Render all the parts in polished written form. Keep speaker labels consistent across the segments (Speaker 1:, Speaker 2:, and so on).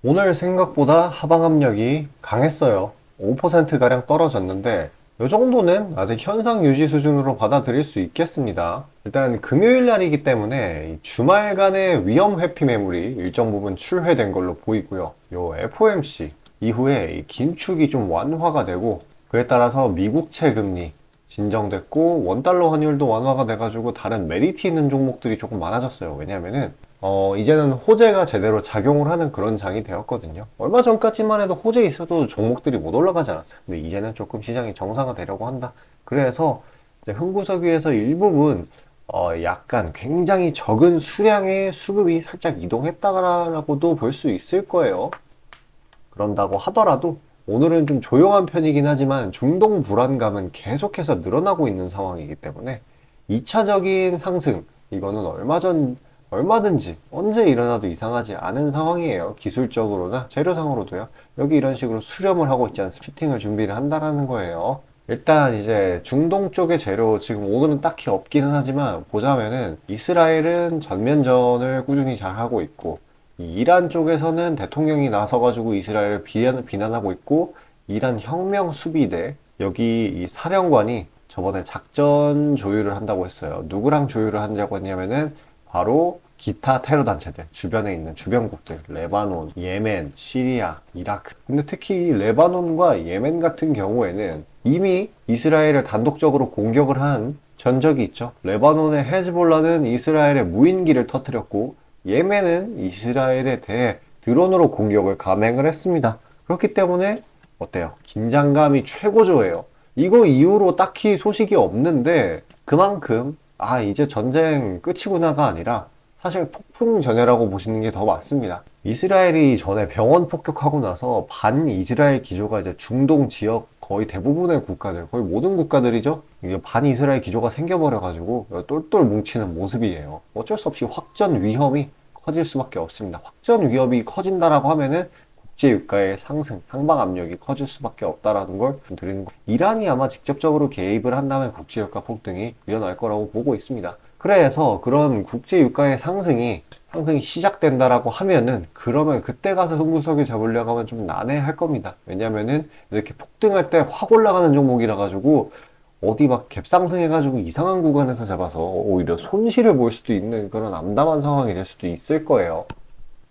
Speaker 1: 오늘 생각보다 하방 압력이 강했어요. 5%가량 떨어졌는데 이 정도는 아직 현상 유지 수준으로 받아들일 수 있겠습니다. 일단 금요일 날이기 때문에 이 주말간의 위험 회피 매물이 일정 부분 출회된 걸로 보이고요. 요 FOMC 이후에 이 긴축이 좀 완화가 되고, 그에 따라서 미국채 금리 진정됐고 원달러 환율도 완화가 돼가지고 다른 메리트 있는 종목들이 조금 많아졌어요. 왜냐면은 이제는 호재가 제대로 작용을 하는 그런 장이 되었거든요. 얼마 전까지만 해도 호재 있어도 종목들이 못 올라가지 않았어요. 근데 이제는 조금 시장이 정상화되려고 한다. 그래서 이제 흥구석 위에서 일부분 약간 굉장히 적은 수량의 수급이 살짝 이동했다라고도 볼 수 있을 거예요. 그런다고 하더라도 오늘은 좀 조용한 편이긴 하지만 중동 불안감은 계속해서 늘어나고 있는 상황이기 때문에 2차적인 상승, 이거는 얼마든지 언제 일어나도 이상하지 않은 상황이에요. 기술적으로나 재료상으로도요. 여기 이런 식으로 수렴을 하고 있지 않습니까? 슈팅을 준비를 한다라는 거예요. 일단 이제 중동 쪽의 재료 지금 오늘은 딱히 없기는 하지만 보자면은 이스라엘은 전면전을 꾸준히 잘 하고 있고, 이 이란 쪽에서는 대통령이 나서가지고 이스라엘을 비난하고 있고, 이란 혁명 수비대 여기 이 사령관이 저번에 작전 조율을 한다고 했어요. 누구랑 조율을 한다고 했냐면은 바로 기타 테러 단체들, 주변에 있는 주변국들, 레바논, 예멘, 시리아, 이라크. 근데 특히 레바논과 예멘 같은 경우에는 이미 이스라엘을 단독적으로 공격을 한 전적이 있죠. 레바논의 헤즈볼라는 이스라엘의 무인기를 터뜨렸고, 예멘은 이스라엘에 대해 드론으로 공격을 감행을 했습니다. 그렇기 때문에 어때요? 긴장감이 최고조예요. 이거 이후로 딱히 소식이 없는데 그만큼 이제 전쟁 끝이구나가 아니라 사실 폭풍 전야라고 보시는 게 더 맞습니다. 이스라엘이 전에 병원 폭격하고 나서 반 이스라엘 기조가 이제 중동 지역 거의 대부분의 국가들, 거의 모든 국가들이죠. 이게 반 이스라엘 기조가 생겨버려가지고 똘똘 뭉치는 모습이에요. 어쩔 수 없이 확전 위험이 커질 수밖에 없습니다. 확전 위협이 커진다라고 하면은 국제 유가의 상승, 상방 압력이 커질 수밖에 없다라는 걸 드리는 거. 이란이 아마 직접적으로 개입을 한다면 국제 유가 폭등이 일어날 거라고 보고 있습니다. 그래서 그런 국제 유가의 상승이 시작된다라고 하면은, 그러면 그때 가서 흥구석을 잡으려고 하면 좀 난해할 겁니다. 왜냐면은 이렇게 폭등할 때 확 올라가는 종목이라 가지고 어디 막 갭상승해가지고 이상한 구간에서 잡아서 오히려 손실을 볼 수도 있는 그런 암담한 상황이 될 수도 있을 거예요.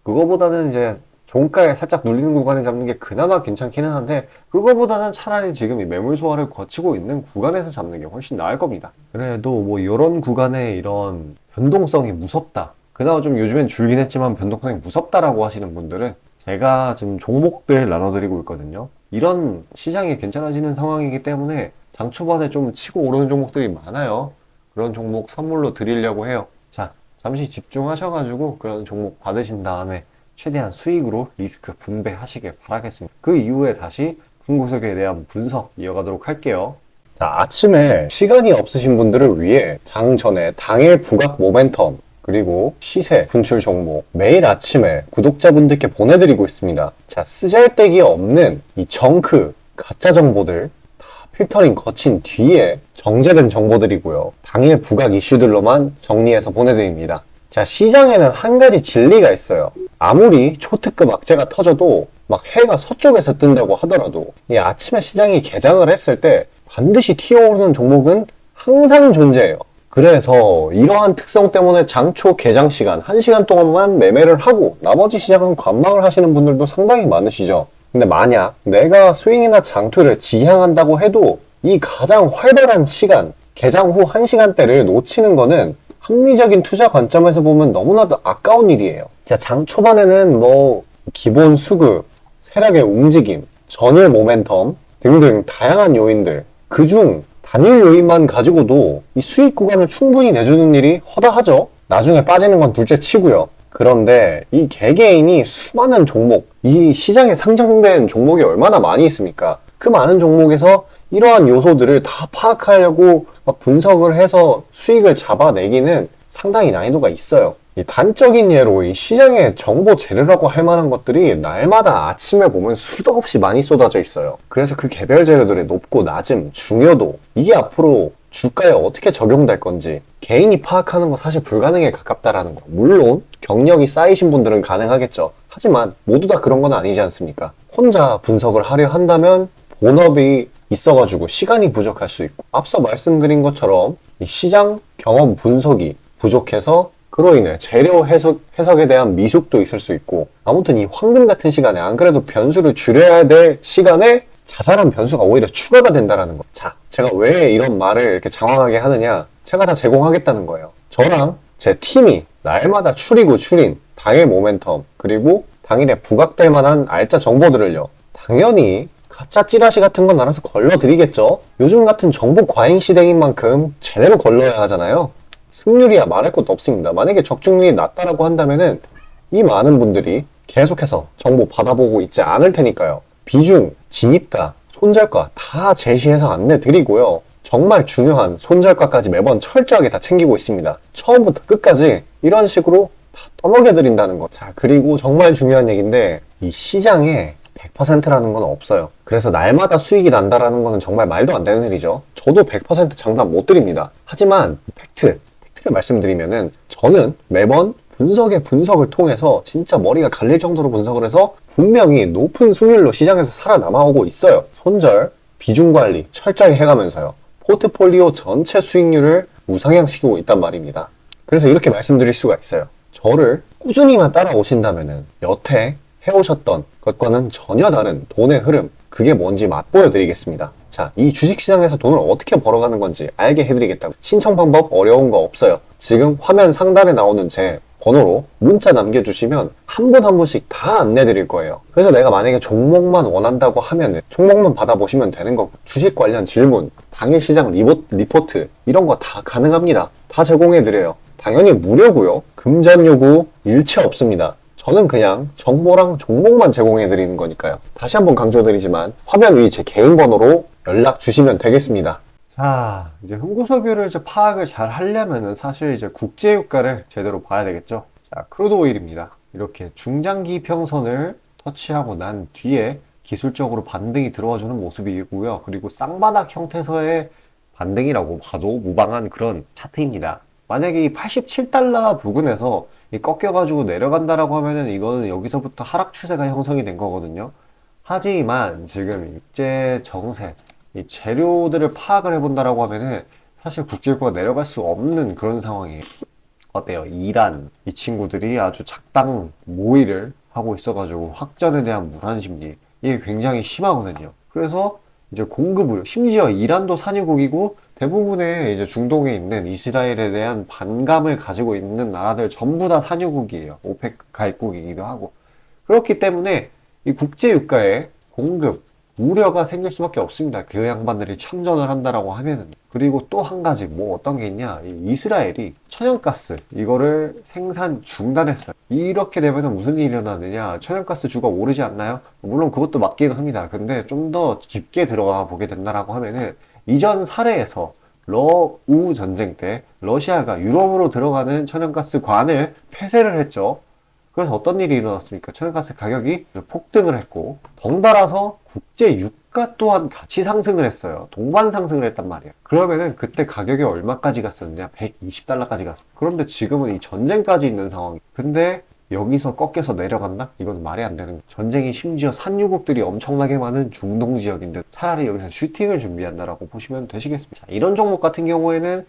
Speaker 1: 그거보다는 이제 종가에 살짝 눌리는 구간에 잡는 게 그나마 괜찮기는 한데, 그거보다는 차라리 지금 이 매물 소화를 거치고 있는 구간에서 잡는 게 훨씬 나을 겁니다. 그래도 뭐 이런 구간에 이런 변동성이 무섭다, 그나마 좀 요즘엔 줄긴 했지만 변동성이 무섭다라고 하시는 분들은 제가 지금 종목들 나눠드리고 있거든요. 이런 시장이 괜찮아지는 상황이기 때문에 장 초반에 좀 치고 오르는 종목들이 많아요. 그런 종목 선물로 드리려고 해요. 자, 잠시 집중하셔가지고 그런 종목 받으신 다음에 최대한 수익으로 리스크 분배하시길 바라겠습니다. 그 이후에 다시 흥구석에 대한 분석 이어가도록 할게요. 자, 아침에 시간이 없으신 분들을 위해 장 전에 당일 부각 모멘텀 그리고 시세 분출 종목 매일 아침에 구독자분들께 보내드리고 있습니다. 자, 쓰잘데기 없는 이 정크 가짜 정보들 다 필터링 거친 뒤에 정제된 정보들이고요. 당일 부각 이슈들로만 정리해서 보내드립니다. 자, 시장에는 한 가지 진리가 있어요. 아무리 초특급 악재가 터져도 막 해가 서쪽에서 뜬다고 하더라도 이 아침에 시장이 개장을 했을 때 반드시 튀어오르는 종목은 항상 존재해요. 그래서 이러한 특성 때문에 장초 개장 시간 1시간 동안만 매매를 하고 나머지 시장은 관망을 하시는 분들도 상당히 많으시죠. 근데 만약 내가 스윙이나 장투를 지향한다고 해도 이 가장 활발한 시간, 개장 후 1시간대를 놓치는 거는 합리적인 투자 관점에서 보면 너무나도 아까운 일이에요. 자, 장 초반에는 뭐 기본 수급, 세력의 움직임, 전일 모멘텀 등등 다양한 요인들, 그중 단일 요인만 가지고도 이 수익 구간을 충분히 내주는 일이 허다하죠. 나중에 빠지는 건 둘째 치고요. 그런데 이 개개인이 수많은 종목, 이 시장에 상장된 종목이 얼마나 많이 있습니까? 그 많은 종목에서 이러한 요소들을 다 파악하려고 막 분석을 해서 수익을 잡아내기는 상당히 난이도가 있어요. 이 단적인 예로 이 시장의 정보 재료라고 할 만한 것들이 날마다 아침에 보면 수도 없이 많이 쏟아져 있어요. 그래서 그 개별 재료들의 높고 낮음, 중요도, 이게 앞으로 주가에 어떻게 적용될 건지 개인이 파악하는 거 사실 불가능에 가깝다라는 거. 물론 경력이 쌓이신 분들은 가능하겠죠. 하지만 모두 다 그런 건 아니지 않습니까? 혼자 분석을 하려 한다면 본업이 있어가지고 시간이 부족할 수 있고, 앞서 말씀드린 것처럼 이 시장 경험 분석이 부족해서 그로 인해 재료 해석에 대한 미숙도 있을 수 있고, 아무튼 이 황금 같은 시간에 안 그래도 변수를 줄여야 될 시간에 자잘한 변수가 오히려 추가가 된다는 거. 자, 제가 왜 이런 말을 이렇게 장황하게 하느냐? 제가 다 제공하겠다는 거예요. 저랑 제 팀이 날마다 추리고 추린 당일 모멘텀, 그리고 당일에 부각될 만한 알짜 정보들을요, 당연히 가짜 찌라시 같은 건 알아서 걸러드리겠죠. 요즘 같은 정보 과잉 시대인 만큼 제대로 걸러야 하잖아요. 승률이야 말할 것도 없습니다. 만약에 적중률이 낮다라고 한다면은 이 많은 분들이 계속해서 정보 받아보고 있지 않을 테니까요. 비중, 진입가, 손절가 다 제시해서 안내드리고요. 정말 중요한 손절가까지 매번 철저하게 다 챙기고 있습니다. 처음부터 끝까지 이런 식으로 다 떠먹여드린다는 거. 자, 그리고 정말 중요한 얘기인데, 이 시장에 100%라는 건 없어요. 그래서 날마다 수익이 난다라는 거는 정말 말도 안 되는 일이죠. 저도 100% 장담 못 드립니다. 하지만 팩트를 말씀드리면은, 저는 매번 분석을 통해서 진짜 머리가 갈릴 정도로 분석을 해서 분명히 높은 수익률로 시장에서 살아남아오고 있어요. 손절, 비중 관리 철저히 해가면서요. 포트폴리오 전체 수익률을 우상향시키고 있단 말입니다. 그래서 이렇게 말씀드릴 수가 있어요. 저를 꾸준히만 따라오신다면은 여태 해오셨던 것과는 전혀 다른 돈의 흐름, 그게 뭔지 맛보여 드리겠습니다. 자, 이 주식시장에서 돈을 어떻게 벌어가는 건지 알게 해드리겠다고. 신청 방법 어려운 거 없어요. 지금 화면 상단에 나오는 제 번호로 문자 남겨주시면 한 분 한 분씩 다 안내드릴 거예요. 그래서 내가 만약에 종목만 원한다고 하면은 종목만 받아보시면 되는 거고, 주식 관련 질문, 당일 시장 리포트 이런 거 다 가능합니다. 다 제공해드려요. 당연히 무료고요. 금전 요구 일체 없습니다. 저는 그냥 정보랑 종목만 제공해드리는 거니까요. 다시 한번 강조드리지만 화면 위 제 개인 번호로 연락 주시면 되겠습니다. 자, 이제 흥구석유를 파악을 잘 하려면은 사실 이제 국제유가를 제대로 봐야 되겠죠. 자, 크루드 오일입니다. 이렇게 중장기 평선을 터치하고 난 뒤에 기술적으로 반등이 들어와주는 모습이고요. 그리고 쌍바닥 형태에서의 반등이라고 봐도 무방한 그런 차트입니다. 만약에 이 87달러 부근에서 꺾여가지고 내려간다라고 하면은 이거는 여기서부터 하락 추세가 형성이 된 거거든요. 하지만 지금 일제 정세, 이 재료들을 파악을 해본다라고 하면은 사실 국제유가가 내려갈 수 없는 그런 상황이에요. 어때요? 이란, 이 친구들이 아주 작당 모의를 하고 있어가지고 확전에 대한 무한 심리, 이게 굉장히 심하거든요. 그래서 이제 공급을, 심지어 이란도 산유국이고 대부분의 이제 중동에 있는 이스라엘에 대한 반감을 가지고 있는 나라들 전부 다 산유국이에요. 오펙 가입국이기도 하고. 그렇기 때문에 이 국제유가에 공급, 우려가 생길 수밖에 없습니다. 그 양반들이 참전을 한다라고 하면은. 그리고 또 한 가지 뭐 어떤 게 있냐, 이 이스라엘이 천연가스 이거를 생산 중단했어요. 이렇게 되면 무슨 일이 일어나느냐, 천연가스 주가 오르지 않나요? 물론 그것도 맞기는 합니다. 근데 좀 더 깊게 들어가 보게 된다라고 하면은, 이전 사례에서 러우 전쟁 때 러시아가 유럽으로 들어가는 천연가스 관을 폐쇄를 했죠. 그래서 어떤 일이 일어났습니까? 천연가스 가격이 폭등을 했고, 덩달아서 국제 유가 또한 같이 상승을 했어요. 동반 상승을 했단 말이에요. 그러면은 그때 가격이 얼마까지 갔었느냐? 120달러까지 갔어요. 그런데 지금은 이 전쟁까지 있는 상황이. 근데 여기서 꺾여서 내려간다? 이건 말이 안 되는 거예요. 전쟁이 심지어 산유국들이 엄청나게 많은 중동 지역인데 차라리 여기서 슈팅을 준비한다라고 보시면 되시겠습니다. 자, 이런 종목 같은 경우에는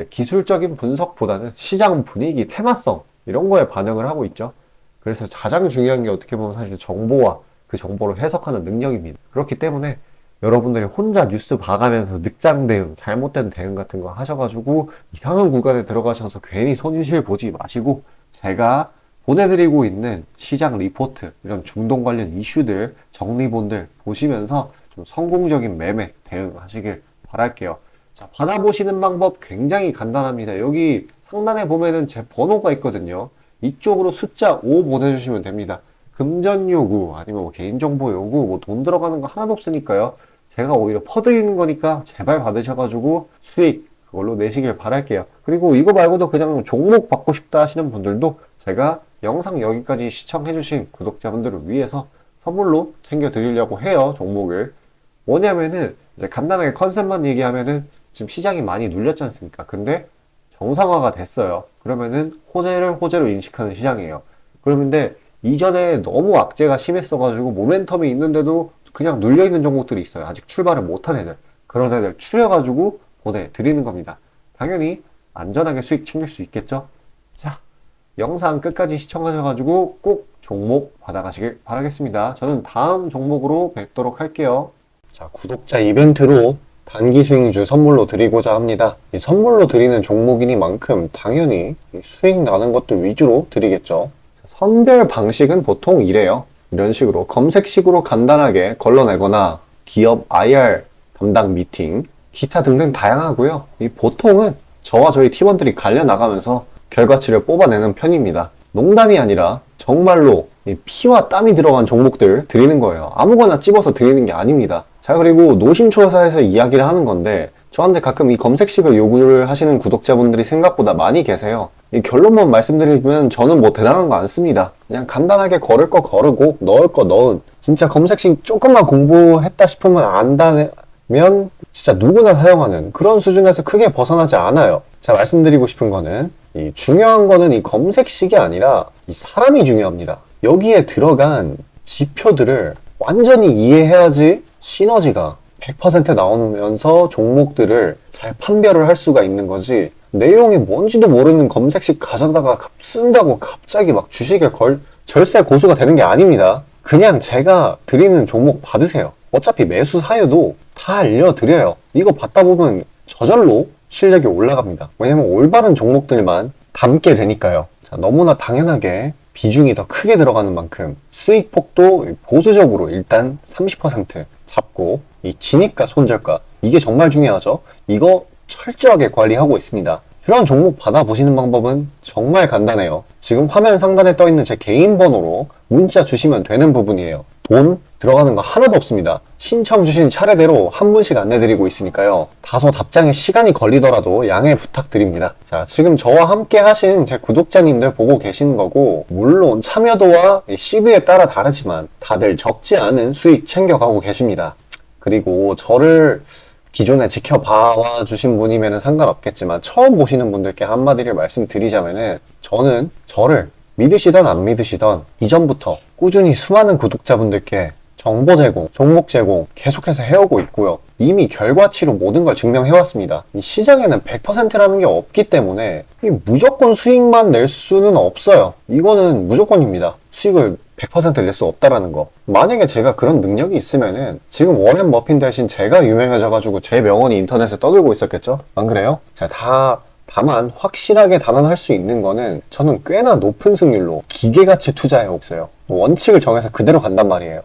Speaker 1: 기술적인 분석보다는 시장 분위기, 테마성 이런 거에 반영을 하고 있죠. 그래서 가장 중요한 게 어떻게 보면 사실 정보와 그 정보를 해석하는 능력입니다. 그렇기 때문에 여러분들이 혼자 뉴스 봐가면서 늑장 대응, 잘못된 대응 같은 거 하셔가지고 이상한 구간에 들어가셔서 괜히 손실 보지 마시고, 제가 보내드리고 있는 시장 리포트, 이런 중동 관련 이슈들, 정리본들 보시면서 좀 성공적인 매매 대응하시길 바랄게요. 자, 받아보시는 방법 굉장히 간단합니다. 여기 상단에 보면은 제 번호가 있거든요. 이쪽으로 숫자 5 보내주시면 됩니다. 금전 요구, 아니면 뭐 개인정보 요구, 뭐 돈 들어가는 거 하나도 없으니까요. 제가 오히려 퍼드리는 거니까 제발 받으셔가지고 수익 그걸로 내시길 바랄게요. 그리고 이거 말고도 그냥 종목 받고 싶다 하시는 분들도 제가 영상 여기까지 시청해주신 구독자분들을 위해서 선물로 챙겨드리려고 해요, 종목을. 뭐냐면은 이제 간단하게 컨셉만 얘기하면은 지금 시장이 많이 눌렸지 않습니까? 근데 정상화가 됐어요. 그러면은 호재를 호재로 인식하는 시장이에요. 그런데 이전에 너무 악재가 심했어가지고 모멘텀이 있는데도 그냥 눌려있는 종목들이 있어요. 아직 출발을 못한 애들. 그런 애들 추려가지고 보내드리는 겁니다. 당연히 안전하게 수익 챙길 수 있겠죠? 자, 영상 끝까지 시청하셔가지고 꼭 종목 받아가시길 바라겠습니다. 저는 다음 종목으로 뵙도록 할게요. 자, 구독자 이벤트로 단기 수익주 선물로 드리고자 합니다. 이 선물로 드리는 종목이니만큼 당연히 수익 나는 것도 위주로 드리겠죠. 선별 방식은 보통 이래요. 이런 식으로 검색식으로 간단하게 걸러내거나 기업 IR 담당 미팅, 기타 등등 다양하고요. 이 보통은 저와 저희 팀원들이 갈려 나가면서 결과치를 뽑아내는 편입니다. 농담이 아니라 정말로 피와 땀이 들어간 종목들 드리는 거예요. 아무거나 찝어서 드리는 게 아닙니다. 자, 그리고 노심초사에서 이야기를 하는 건데 저한테 가끔 이 검색식을 요구를 하시는 구독자분들이 생각보다 많이 계세요. 이 결론만 말씀드리면 저는 뭐 대단한 거 안 씁니다. 그냥 간단하게 걸을 거 거르고 넣을 거 넣은, 진짜 검색식 조금만 공부했다 싶으면 안다면 진짜 누구나 사용하는 그런 수준에서 크게 벗어나지 않아요. 자, 말씀드리고 싶은 거는 중요한 거는 이 검색식이 아니라 이 사람이 중요합니다. 여기에 들어간 지표들을 완전히 이해해야지 시너지가 100% 나오면서 종목들을 잘 판별을 할 수가 있는 거지, 내용이 뭔지도 모르는 검색식 가져다가 쓴다고 갑자기 막 주식에 절세 고수가 되는 게 아닙니다. 그냥 제가 드리는 종목 받으세요. 어차피 매수 사유도 다 알려드려요. 이거 받다 보면 저절로 실력이 올라갑니다. 왜냐면 올바른 종목들만 담게 되니까요. 자, 너무나 당연하게 비중이 더 크게 들어가는 만큼 수익폭도 보수적으로 일단 30% 잡고, 이 진입가 손절가, 이게 정말 중요하죠. 이거 철저하게 관리하고 있습니다. 그런 종목 받아보시는 방법은 정말 간단해요. 지금 화면 상단에 떠있는 제 개인 번호로 문자 주시면 되는 부분이에요. 돈 들어가는 거 하나도 없습니다. 신청 주신 차례대로 한 분씩 안내드리고 있으니까요. 다소 답장에 시간이 걸리더라도 양해 부탁드립니다. 자, 지금 저와 함께 하신 제 구독자님들 보고 계시는 거고, 물론 참여도와 시드에 따라 다르지만 다들 적지 않은 수익 챙겨가고 계십니다. 그리고 저를 기존에 지켜봐 주신 분이면 상관없겠지만 처음 보시는 분들께 한마디를 말씀드리자면은, 저는 저를 믿으시던 안 믿으시던 이전부터 꾸준히 수많은 구독자분들께 정보 제공, 종목 제공 계속해서 해오고 있고요. 이미 결과치로 모든 걸 증명해왔습니다. 이 시장에는 100%라는 게 없기 때문에 무조건 수익만 낼 수는 없어요. 이거는 무조건입니다. 수익을 100% 낼 수 없다라는 거. 만약에 제가 그런 능력이 있으면은 지금 워렌 버핏 대신 제가 유명해져가지고 제 명언이 인터넷에 떠들고 있었겠죠? 안 그래요? 자, 다만 확실하게 단언할 수 있는 거는 저는 꽤나 높은 승률로 기계가치 투자해 왔어요. 원칙을 정해서 그대로 간단 말이에요.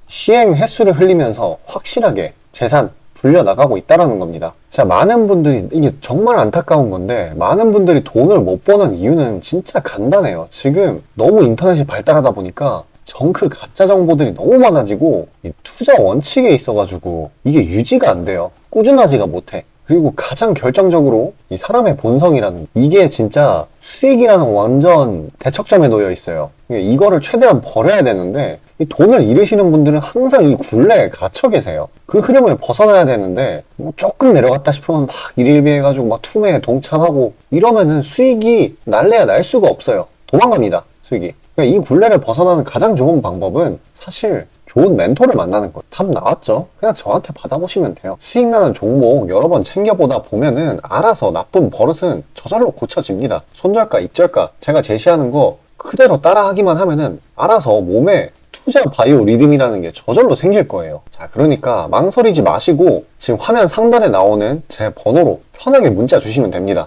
Speaker 1: 시행 횟수를 흘리면서 확실하게 재산 불려나가고 있다는 겁니다. 자, 많은 분들이, 이게 정말 안타까운 건데, 많은 분들이 돈을 못 버는 이유는 진짜 간단해요. 지금 너무 인터넷이 발달하다 보니까 정크 가짜 정보들이 너무 많아지고 이 투자 원칙에 있어가지고 이게 유지가 안 돼요. 꾸준하지가 못해. 그리고 가장 결정적으로 이 사람의 본성이라는, 이게 진짜 수익이라는 완전 대척점에 놓여 있어요. 이거를 최대한 버려야 되는데, 이 돈을 잃으시는 분들은 항상 이 굴레에 갇혀 계세요. 그 흐름을 벗어나야 되는데 뭐 조금 내려갔다 싶으면 막 일일비해가지고 막 투매에 동참하고 이러면은 수익이 날래야 날 수가 없어요. 도망갑니다, 수익이. 그러니까 이 굴레를 벗어나는 가장 좋은 방법은 사실 좋은 멘토를 만나는 거예요. 답 나왔죠? 그냥 저한테 받아보시면 돼요. 수익 나는 종목 여러 번 챙겨보다 보면은 알아서 나쁜 버릇은 저절로 고쳐집니다. 손절가, 입절가 제가 제시하는 거 그대로 따라하기만 하면은 알아서 몸에 투자 바이오 리듬이라는 게 저절로 생길 거예요. 자, 그러니까 망설이지 마시고 지금 화면 상단에 나오는 제 번호로 편하게 문자 주시면 됩니다.